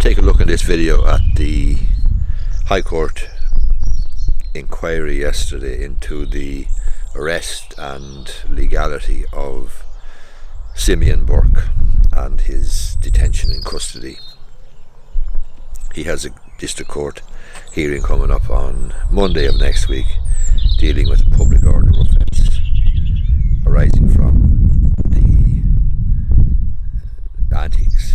take a look in this video at the High Court inquiry yesterday into the arrest and legality of Simeon Burke and his detention in custody. He has a district court hearing coming up on Monday of next week dealing with a public order offence arising from the antics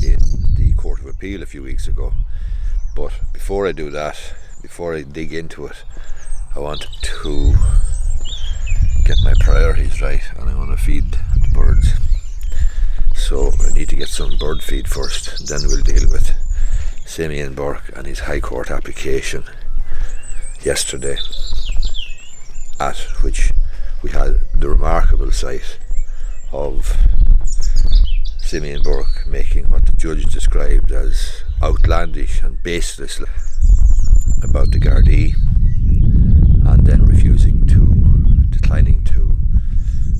in the Court of Appeal a few weeks ago. But before I do that, before I dig into it, I want to get my priorities right, and I want to feed the birds. So I need to get some bird feed first, then we'll deal with Simeon Burke and his High Court application yesterday, at which we had the remarkable sight of Simeon Burke making what the judge described as outlandish and baseless about the Gardaí, and then declining to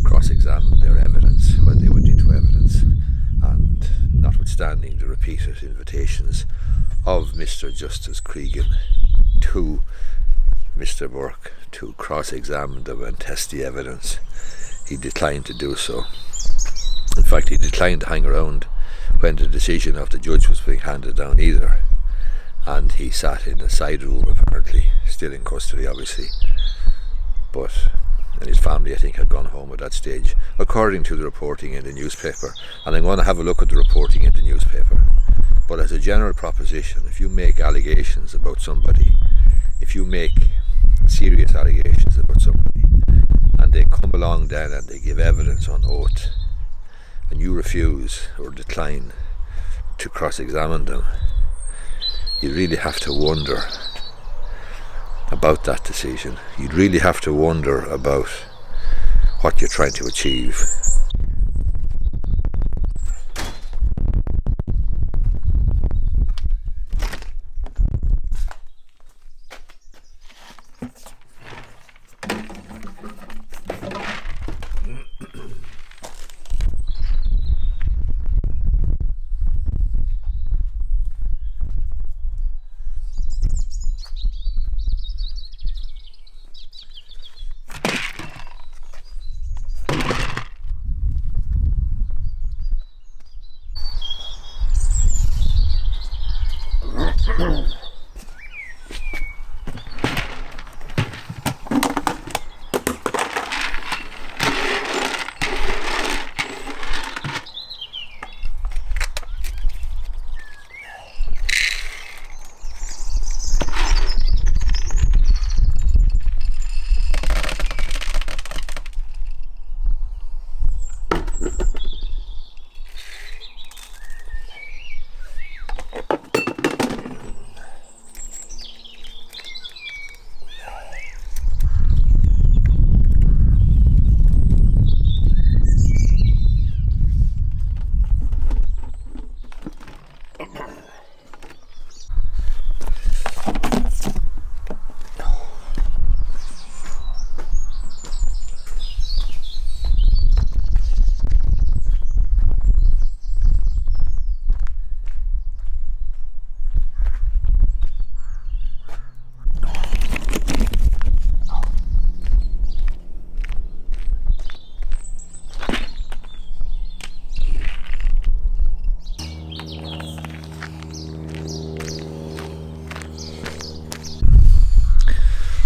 cross-examine their evidence when they went into evidence, and notwithstanding the repeated invitations of Mr. Justice Cregan to Mr. Burke to cross-examine them and test the evidence, he declined to do so. In fact, he declined to hang around when the decision of the judge was being handed down either, and he sat in a side room, apparently still in custody obviously, and his family I think had gone home at that stage, according to the reporting in the newspaper. And I'm going to have a look at the reporting in the newspaper. But as a general proposition, if you make allegations about somebody, if you make serious allegations about somebody, and they come along then and they give evidence on oath, and you refuse or decline to cross-examine them, you really have to wonder about that decision. You'd really have to wonder about what you're trying to achieve.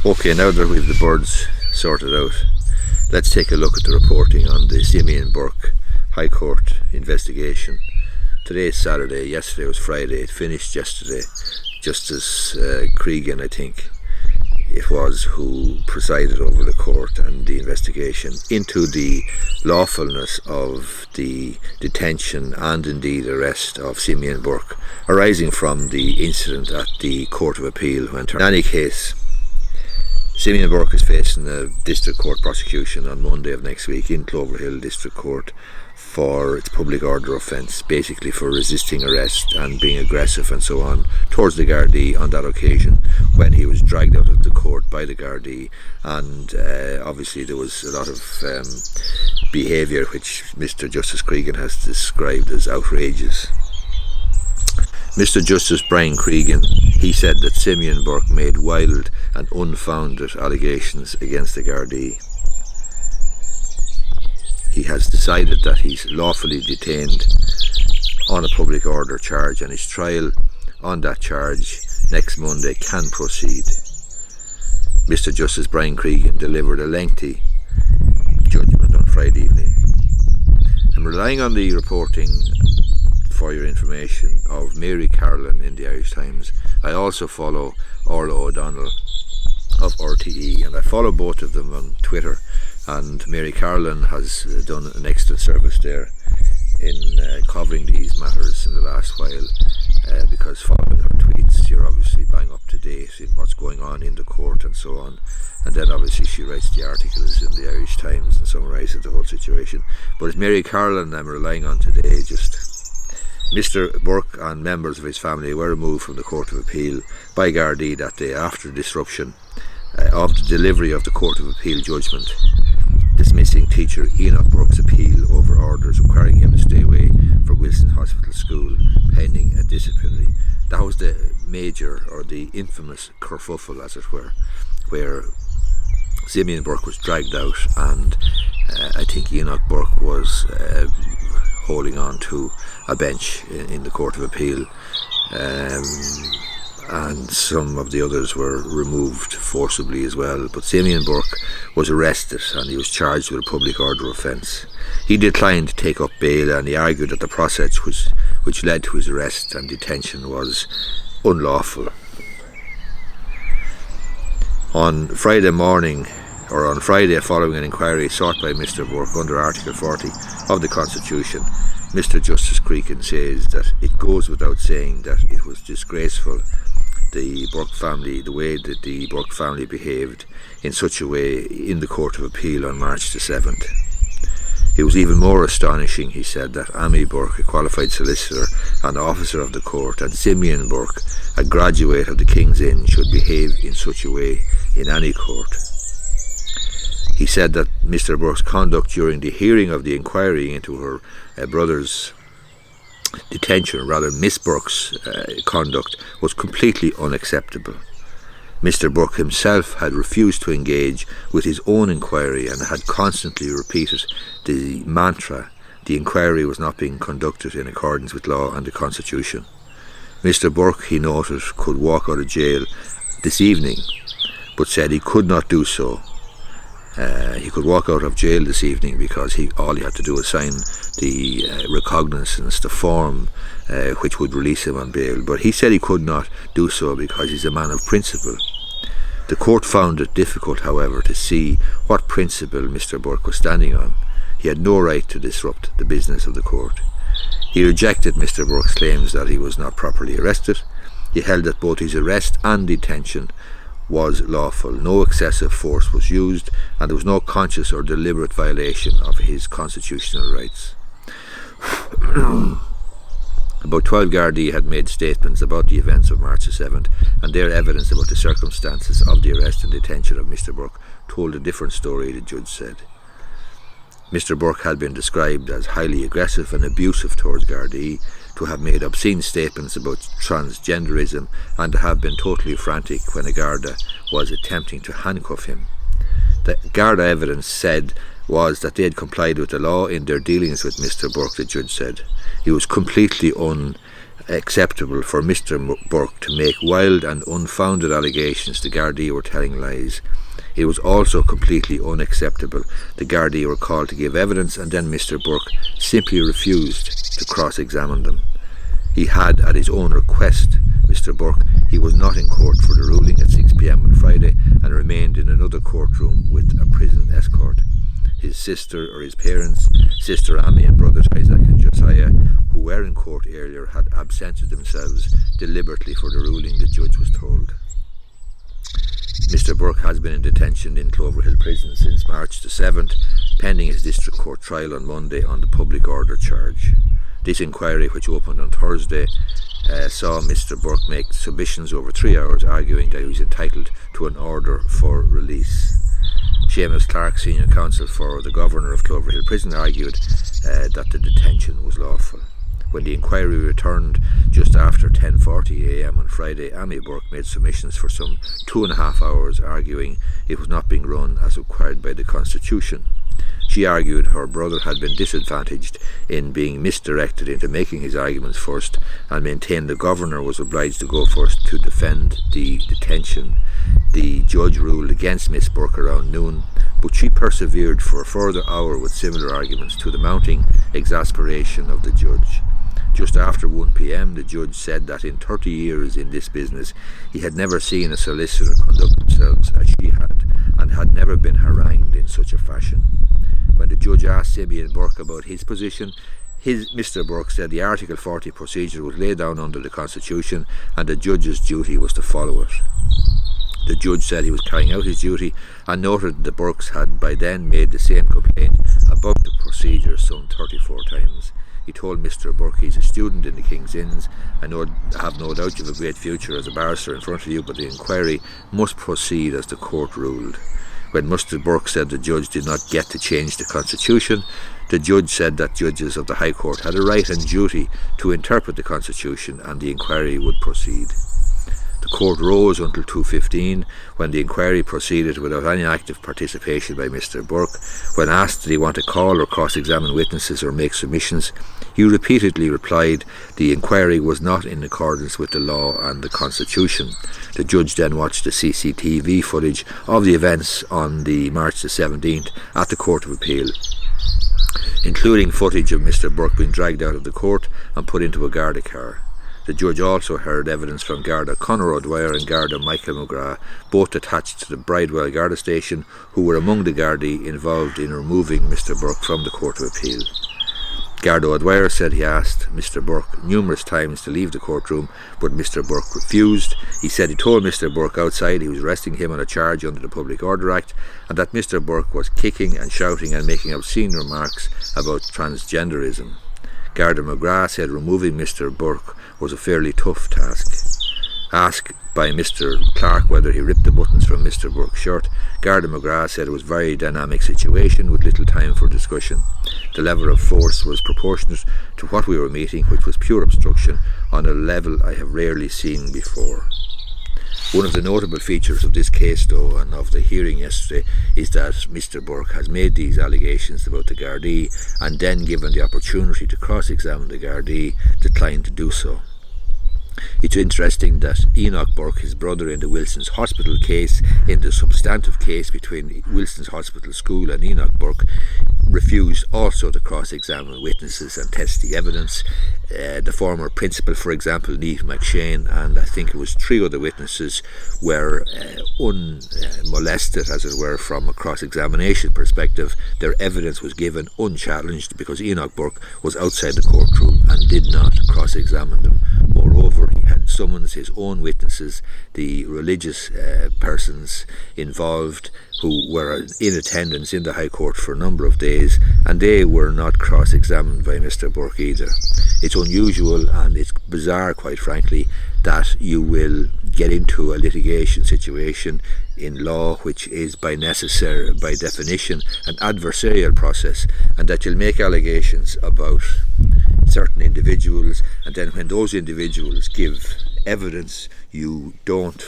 Okay, now that we've the birds sorted out, let's take a look at the reporting on the Simeon Burke High Court investigation. Today is Saturday, yesterday was Friday. It finished yesterday. Justice Cregan, I think it was, who presided over the court and the investigation into the lawfulness of the detention and indeed arrest of Simeon Burke arising from the incident at the Court of Appeal. In any case, Simeon Burke is facing a district court prosecution on Monday of next week in Cloverhill District Court for its public order offence, basically for resisting arrest and being aggressive and so on towards the Gardaí on that occasion when he was dragged out of the court by the Gardaí, and obviously there was a lot of behaviour which Mr. Justice Cregan has described as outrageous. Mr. Justice Brian Cregan, he said that Simeon Burke made wild and unfounded allegations against the Gardaí. He has decided that he's lawfully detained on a public order charge, and his trial on that charge next Monday can proceed. Mr. Justice Brian Cregan delivered a lengthy judgment on Friday evening. I'm relying on the reporting, for your information, of Mary Carolan in the Irish Times. I also follow Orla O'Donnell of RTE, and I follow both of them on Twitter, and Mary Carolan has done an excellent service there in covering these matters in the last while, because following her tweets you're obviously bang up to date in what's going on in the court and so on, and then obviously she writes the articles in the Irish Times and summarises the whole situation. But it's Mary Carolan I'm relying on today. Just Mr. Burke and members of his family were removed from the Court of Appeal by Gardaí that day after the disruption of the delivery of the Court of Appeal judgment dismissing teacher Enoch Burke's appeal over orders requiring him to stay away from Wilson Hospital School pending a disciplinary. That was the major, or the infamous kerfuffle, as it were, where Simeon Burke was dragged out, and I think Enoch Burke was holding on to a bench in the Court of Appeal, and some of the others were removed forcibly as well. But Simeon Burke was arrested and he was charged with a public order offence. He declined to take up bail, and he argued that the process which led to his arrest and detention was unlawful. On Friday, following an inquiry sought by Mr. Burke under Article 40 of the Constitution, Mr. Justice Cregan says that it goes without saying that it was disgraceful the way that the Burke family behaved in such a way in the Court of Appeal on March the 7th. It was even more astonishing, he said, that Amy Burke, a qualified solicitor and officer of the court, and Simeon Burke, a graduate of the King's Inn, should behave in such a way in any court. He said that Mr. Burke's conduct during the hearing of the inquiry into her brother's detention, rather Miss Burke's conduct, was completely unacceptable. Mr. Burke himself had refused to engage with his own inquiry and had constantly repeated the mantra the inquiry was not being conducted in accordance with law and the Constitution. Mr. Burke, he noted, could walk out of jail this evening, but said he could not do so. He could walk out of jail this evening because all he had to do was sign the recognizance, the form which would release him on bail. But he said he could not do so because he's a man of principle. The court found it difficult, however, to see what principle Mr. Burke was standing on. He had no right to disrupt the business of the court. He rejected Mr. Burke's claims that he was not properly arrested. He held that both his arrest and detention was lawful. No excessive force was used, and there was no conscious or deliberate violation of his constitutional rights. About 12 Gardaí had made statements about the events of March the 7th, and their evidence about the circumstances of the arrest and detention of Mr. Burke told a different story, the judge said. Mr. Burke had been described as highly aggressive and abusive towards Gardaí, to have made obscene statements about transgenderism, and to have been totally frantic when a Garda was attempting to handcuff him. The Garda evidence said was that they had complied with the law in their dealings with Mr. Burke, the judge said. It was completely unacceptable for Mr. Burke to make wild and unfounded allegations the Gardaí were telling lies. It was also completely unacceptable the Gardaí were called to give evidence, and then Mr. Burke simply refused to cross-examine them. He had, at his own request, Mr. Burke, he was not in court for the ruling at 6 p.m. on Friday, and remained in another courtroom with a prison escort. His sister, or his parents, Sister Amy and brothers Isaac and Josiah, who were in court earlier, had absented themselves deliberately for the ruling, the judge was told. Mr. Burke has been in detention in Cloverhill Prison since March the 7th, pending his district court trial on Monday on the public order charge. This inquiry, which opened on Thursday, saw Mr. Burke make submissions over 3 hours, arguing that he was entitled to an order for release. Seamus Clark, senior counsel for the governor of Cloverhill Prison, argued that the detention was lawful. When the inquiry returned just after 10:40 a.m. on Friday, Amy Burke made submissions for some 2.5 hours, arguing it was not being run as required by the Constitution. She argued her brother had been disadvantaged in being misdirected into making his arguments first, and maintained the governor was obliged to go first to defend the detention. The judge ruled against Miss Burke around noon, but she persevered for a further hour with similar arguments, to the mounting exasperation of the judge. Just after 1 p.m, the judge said that in 30 years in this business he had never seen a solicitor conduct themselves as she had, and had never been harangued in such a fashion. When the judge asked Simeon Burke about his position, Mr. Burke said the Article 40 procedure was laid down under the Constitution and the judge's duty was to follow it. The judge said he was carrying out his duty, and noted the Burkes had by then made the same complaint about the procedure some 34 times. He told Mr. Burke he's a student in the King's Inns. I have no doubt you have a great future as a barrister in front of you, but the inquiry must proceed as the court ruled. When Mr. Burke said the judge did not get to change the Constitution, the judge said that judges of the High Court had a right and duty to interpret the Constitution, and the inquiry would proceed. The court rose until 2:15, when the inquiry proceeded without any active participation by Mr. Burke. When asked did he want to call or cross-examine witnesses or make submissions, he repeatedly replied the inquiry was not in accordance with the law and the Constitution. The judge then watched the CCTV footage of the events on the March the 17th at the Court of Appeal, including footage of Mr. Burke being dragged out of the court and put into a Garda car. The judge also heard evidence from Garda Conor O'Dwyer and Garda Michael McGrath, both attached to the Bridewell Garda station, who were among the Gardaí involved in removing Mr. Burke from the Court of Appeal. Garda O'Dwyer said he asked Mr. Burke numerous times to leave the courtroom, but Mr. Burke refused. He said he told Mr. Burke outside he was arresting him on a charge under the Public Order Act, and that Mr. Burke was kicking and shouting and making obscene remarks about transgenderism. Garda McGrath said removing Mr. Burke was a fairly tough task. Asked by Mr. Clark whether he ripped the buttons from Mr. Burke's shirt, Garda McGrath said it was a very dynamic situation with little time for discussion. The level of force was proportionate to what we were meeting, which was pure obstruction on a level I have rarely seen before. One of the notable features of this case, though, and of the hearing yesterday, is that Mr. Burke has made these allegations about the Gardaí, and then, given the opportunity to cross-examine the Gardaí, declined to do so. It's interesting that Enoch Burke, his brother in the Wilson's Hospital case, in the substantive case between Wilson's Hospital School and Enoch Burke, refused also to cross-examine witnesses and test the evidence. The former principal, for example, Niamh McShane, and I think it was 3 other witnesses, were unmolested, as it were, from a cross-examination perspective. Their evidence was given unchallenged because Enoch Burke was outside the courtroom and did not cross-examine them. Moreover, he had summoned his own witnesses, the religious persons involved, who were in attendance in the High Court for a number of days, and they were not cross-examined by Mr. Burke either. It's unusual and it's bizarre, quite frankly, that you will get into a litigation situation in law which is by definition an adversarial process, and that you'll make allegations about certain individuals, and then when those individuals give evidence, you don't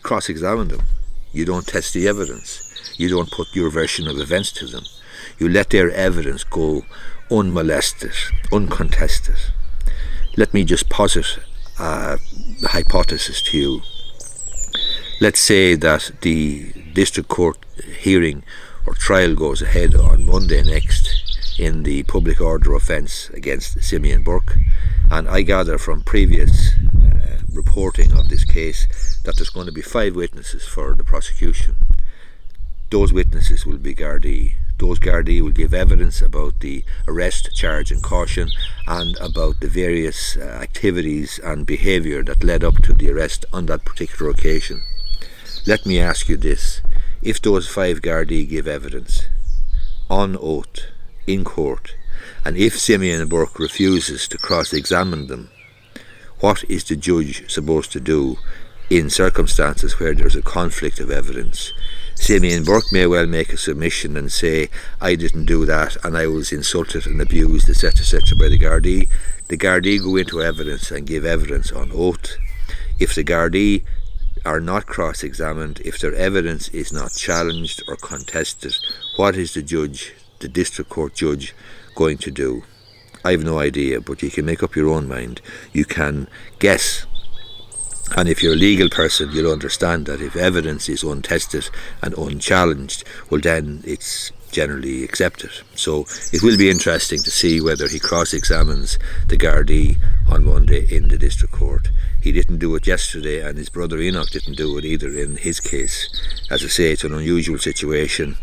cross-examine them, you don't test the evidence, you don't put your version of events to them, you let their evidence go unmolested, uncontested. Let me just posit a hypothesis to you. Let's say that the district court hearing or trial goes ahead on Monday next in the public order offence against Simeon Burke, and I gather from previous reporting of this case that there's going to be 5 witnesses for the prosecution. Those witnesses will be Gardaí. Those Gardaí will give evidence about the arrest, charge and caution, and about the various activities and behaviour that led up to the arrest on that particular occasion. Let me ask you this: if those 5 Gardaí give evidence on oath in court, and if Simeon Burke refuses to cross-examine them, what is the judge supposed to do in circumstances where there's a conflict of evidence? Simeon Burke may well make a submission and say, I didn't do that and I was insulted and abused, etc., by the Gardaí. the Gardaí go into evidence and give evidence on oath. If the Gardaí are not cross-examined, if their evidence is not challenged or contested, what is the judge, the district court judge, going to do? I have no idea, but you can make up your own mind. You can guess. And if you're a legal person, you'll understand that if evidence is untested and unchallenged, well then it's generally accepted. So it will be interesting to see whether he cross-examines the Gardaí on Monday in the district court. He didn't do it yesterday, and his brother Enoch didn't do it either in his case. As I say, it's an unusual situation.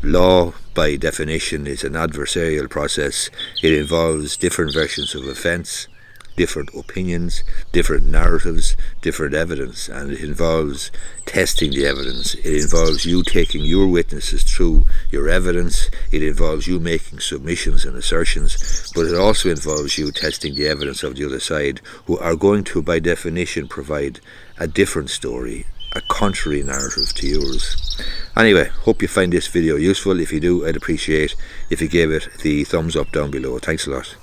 Law, by definition, is an adversarial process. It involves different versions of offence, different opinions, different narratives, different evidence, and it involves testing the evidence. It involves you taking your witnesses through your evidence. It involves you making submissions and assertions, but it also involves you testing the evidence of the other side, who are going to, by definition, provide a different story, a contrary narrative to yours. Anyway, hope you find this video useful. If you do, I'd appreciate if you gave it the thumbs up down below. Thanks a lot.